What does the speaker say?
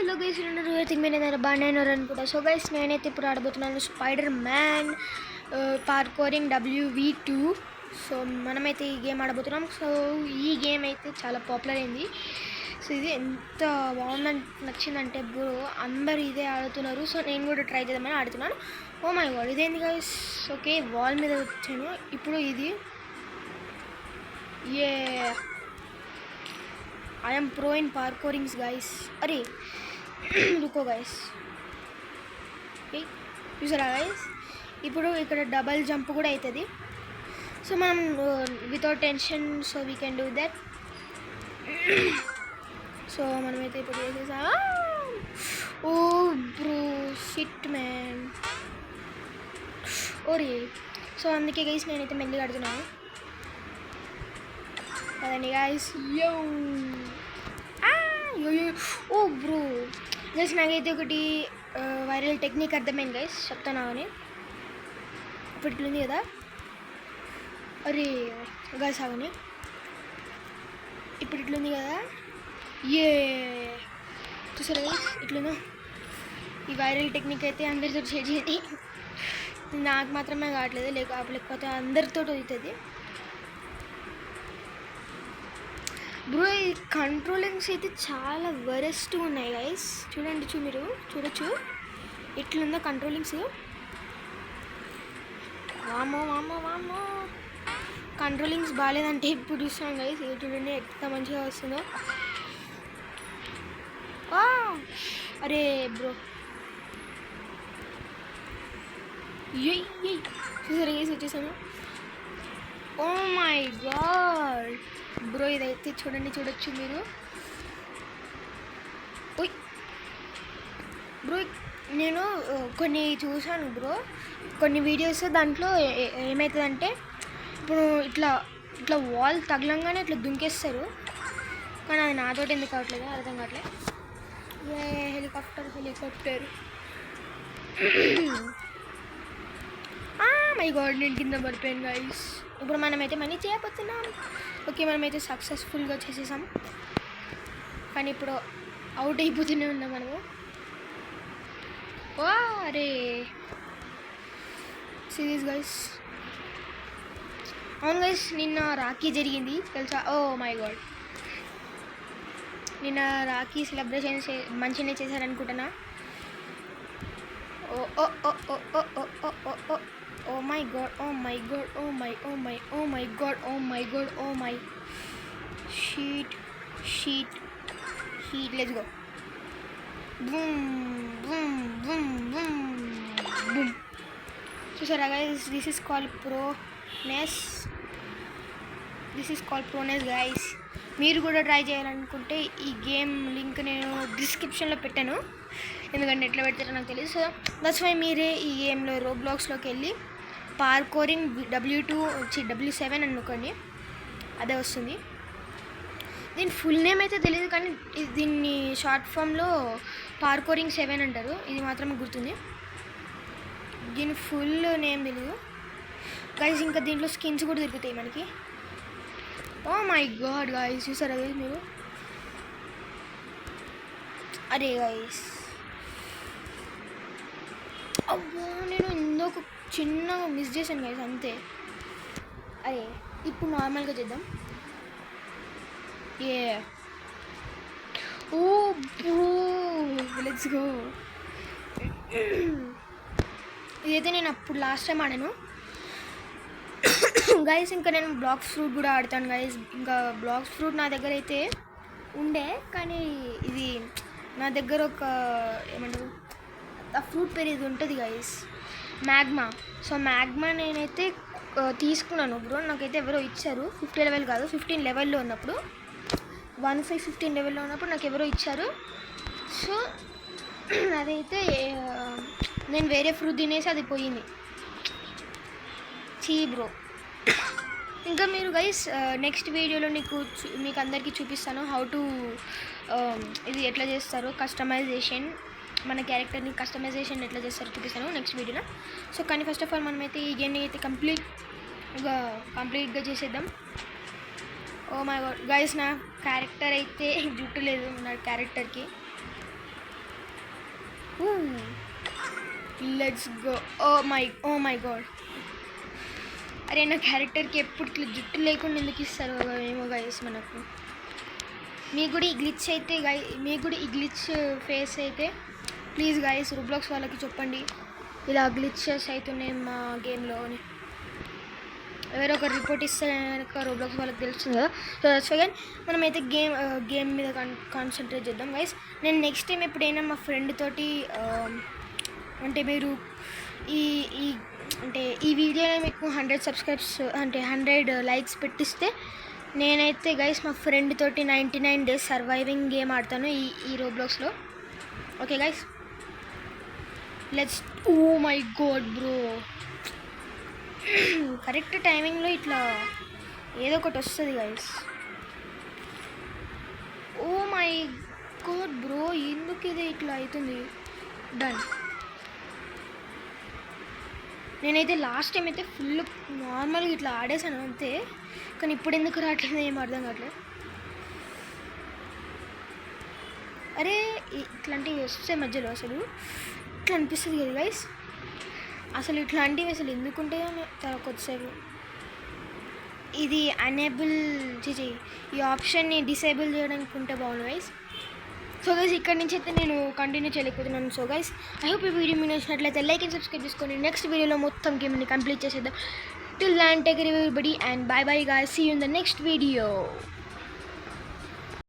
Hello guys, అయితే మీరు బాగానే అనుకుంటా. సో గైస్, నేనైతే ఇప్పుడు ఆడబోతున్నాను స్పైడర్ మ్యాన్ పార్కోరింగ్ WV2. సో మనమైతే ఈ గేమ్ ఆడబోతున్నాం. సో ఈ గేమ్ అయితే చాలా పాపులర్ అయింది. సో ఇది ఎంత బాగుందని నచ్చిందంటే బ్రో, అందరు ఇదే ఆడుతున్నారు. సో నేను కూడా ట్రై చేద్దామని ఆడుతున్నాను. ఓ మై గాడ్, ఇదేంది గైస్? ఓకే, వాల్ మీద వచ్చాను. ఇప్పుడు ఇది ఏ I am pro in parkourings guys. అరే రుకో గైస్, చూసారా గైస్? ఇప్పుడు ఇక్కడ డబల్ జంప్ కూడా అవుతుంది. సో మనం without tension, so we can do that. So మనమైతే ఇప్పుడు చేసేసా. ఓ బ్రో, షిట్ మ్యాన్, ఓరే. సో అందుకే గైస్ నేనైతే మెల్లిగా ఆడుతున్నాను కదండి గైస్. యో ఓ బ్రో గైస్, నాకైతే ఒకటి వైరల్ టెక్నిక్ అర్థమైంది గైస్, చెప్తాను అని. ఇప్పుడు ఇట్లుంది కదా, అరే గైస్ అవని, ఇప్పుడు ఇట్లుంది కదా, ఏ చూసారా గైస్ ఇట్లుందా? ఈ వైరల్ టెక్నిక్ అయితే అందరితో షేర్ చేయండి. నాకు మాత్రమే కావట్లేదు, లేకపోతే అందరితో అవుతుంది బ్రో. ఈ కంట్రోలింగ్స్ అయితే చాలా వరెస్ట్ ఉన్నాయి గైస్. చూడండి, మీరు చూడొచ్చు ఎట్లుందో కంట్రోలింగ్స్. వామో వామో వామో, కంట్రోలింగ్స్ బాగాలేదంటే ఇప్పుడు చూస్తాం గైస్. ఇది చూడండి ఎంత మంచిగా వస్తుందో. అరే బ్రో, చూసారా గైస్ వచ్చేసాను. ఓ మై గాడ్ బ్రో, ఇదైతే చూడొచ్చు మీరు. ఓయ్ బ్రో, నేను కొన్ని చూసాను బ్రో, కొన్ని వీడియోస్. దాంట్లో ఏమవుతుందంటే, ఇప్పుడు ఇట్లా వాల్ తగలంగానే ఇట్లా దుంకేస్తారు. కానీ అది నాతోటి ఎందుకు కావట్లేదు అర్థం కావట్లేదు. హెలికాప్టర్ మై గాడ్, నేను కింద పడిపోయాను గైస్. ఇప్పుడు మనమైతే మనీ చేయబోతున్నాం. ఓకే, మనమైతే సక్సెస్ఫుల్గా చేసేసాం. కానీ ఇప్పుడు అవుట్ అయిపోతూనే ఉన్నాం మనము. అరే సీరియస్ గైస్. అవును గైస్, నిన్న రాఖీ జరిగింది తెలుసా? ఓ మై గాడ్, నిన్న రాఖీ సెలబ్రేషన్ మంచిగానే చేశారనుకుంటున్నా. ఓ ఓ ఓ ఓ ఓ ఓ ఓ ఓ ఓ oh my god, oh my god, oh my god, oh my sheet, let's go. Boom boom boom boom boom. చూసారా guys, this is called proness guys. మీరు కూడా try చేయాలనుకుంటే ఈ గేమ్ లింక్ నేను డిస్క్రిప్షన్లో పెట్టాను, ఎందుకంటే ఎట్లా పెడతారో నాకు తెలియదు. సో దట్స్ వై మీరే ఈ గేమ్లో రోబ్లాక్స్లోకి వెళ్ళి పార్కోరింగ్ W7 అనుకోండి, అదే వస్తుంది. దీని ఫుల్ నేమ్ అయితే తెలియదు, కానీ దీన్ని షార్ట్ ఫామ్లో పార్కోరింగ్ 7 అంటారు. ఇది మాత్రం గుర్తుంది, దీని ఫుల్ నేమ్ తెలియదు గైస్. ఇంకా దీంట్లో స్కిన్స్ కూడా దొరుకుతాయి మనకి. ఓ మై గాడ్ గైస్, చూసారా గైస్ మీరు? అరే గైస్, అబ్బో నేను ఇంకొక చిన్నగా మిస్ చేశాను గైస్, అంతే. అరే ఇప్పుడు నార్మల్గా చేద్దాం. ఓ బ్రో, లెట్స్ గో. ఇదైతే నేను అప్పుడు లాస్ట్ టైం ఆడాను గైస్. ఇంకా నేను బ్లాక్స్ ఫ్రూట్ కూడా ఆడతాను గైస్. ఇంకా బ్లాక్స్ ఫ్రూట్ నా దగ్గర అయితే ఉండే, కానీ ఇది నా దగ్గర ఒక ఏమంటారు ఆ ఫ్రూట్ పేరు ఇది ఉంటుంది గైస్, మ్యాగ్మా. సో మ్యాగ్మా నేనైతే తీసుకున్నాను బ్రో, నాకైతే ఎవరో ఇచ్చారు. 50 లెవెల్ కాదు, 15 లెవెల్లో ఉన్నప్పుడు, 15 లెవెల్లో ఉన్నప్పుడు నాకు ఎవరో ఇచ్చారు. సో అదైతే నేను వేరే ఫ్రూట్ తినేసి అది పోయింది. చీ బ్రో. ఇంకా మీరు గైస్ నెక్స్ట్ వీడియోలో మీకు అందరికీ చూపిస్తాను హౌ టు ఇది ఎట్లా చేస్తారో, కస్టమైజేషన్, మన క్యారెక్టర్ని కస్టమైజేషన్ ఎట్లా చేస్తారో చూపిస్తాను నెక్స్ట్ వీడియోలో. సో కానీ ఫస్ట్ ఆఫ్ ఆల్ మనమైతే ఈ గేమ్ని అయితే కంప్లీట్గా చేసేద్దాం. ఓ మై గాడ్ గైస్, నా క్యారెక్టర్ అయితే జుట్టు లేదు నా క్యారెక్టర్కి. Let's go. Oh my god. అరే నా క్యారెక్టర్కి ఎప్పుడు ఇట్లా జుట్టు లేకుండా ఎందుకు ఇస్తారు ఏమో గైస్. మనకు మీకు కూడా ఈ గ్లిచ్ అయితే మీకు కూడా ఈ గ్లిచ్ ఫేస్ అయితే ప్లీజ్ గైస్ రోబ్లాక్స్ వాళ్ళకి చెప్పండి, ఇలా గ్లిచెస్ అవుతున్నాయి మా గేమ్లో అని. ఎవరో ఒక రిపోర్ట్ ఇస్తే కనుక రోబ్లాక్స్ వాళ్ళకి తెలుస్తుంది కదా. సో దట్స్ వై మనమైతే గేమ్ మీద కాన్సన్ట్రేట్ చేద్దాం గైస్. నేను నెక్స్ట్ టైం ఎప్పుడైనా మా ఫ్రెండ్ తోటి అంటే మీరు ఈ అంటే ఈ వీడియోలో మీకు 100 సబ్స్క్రైబ్స్ అంటే 100 లైక్స్ పెట్టిస్తే నేనైతే గైస్ మా ఫ్రెండ్ తోటి 99 డేస్ సర్వైవింగ్ గేమ్ ఆడతాను ఈ రోబ్లాక్స్లో. Okay guys, let's. Oh my God bro, correct టైమింగ్లో ఇట్లా ఏదో ఒకటి వస్తుంది guys. Oh my God bro, ఎందుకు ఇది ఇట్లా అవుతుంది? డన్. నేనైతే లాస్ట్ టైం అయితే ఫుల్ నార్మల్గా ఇట్లా ఆడేసాను అంతే, కానీ ఇప్పుడు ఎందుకు రావట్లేదు ఏం అర్థం కావట్లేదు. అరే ఇట్లాంటివి వస్తే మధ్యలో అసలు ఇట్లా అనిపిస్తుంది కదా గైస్. అసలు ఇట్లాంటివి అసలు ఎందుకుంటాయో కొద్దిసేపు ఇది అనేబుల్ చేసి ఈ ఆప్షన్ని డిసేబుల్ చేయడానికి ఉంటే బాగుంది గైస్. సో గైస్ ఇక్కడ నుంచి అయితే నేను కంటిన్యూ చేయలేకపోతున్నాను. సో గైస్ ఐ హోప్ ఈ వీడియో మీకు నచ్చినట్లయితే లైక్ అండ్ సబ్స్క్రైబ్ చేసుకొని నెక్స్ట్ వీడియోలో మొత్తం గేమ్ని కంప్లీట్ చేసేద్దాం. Till then take care everybody and bye bye guys, see you in the next video.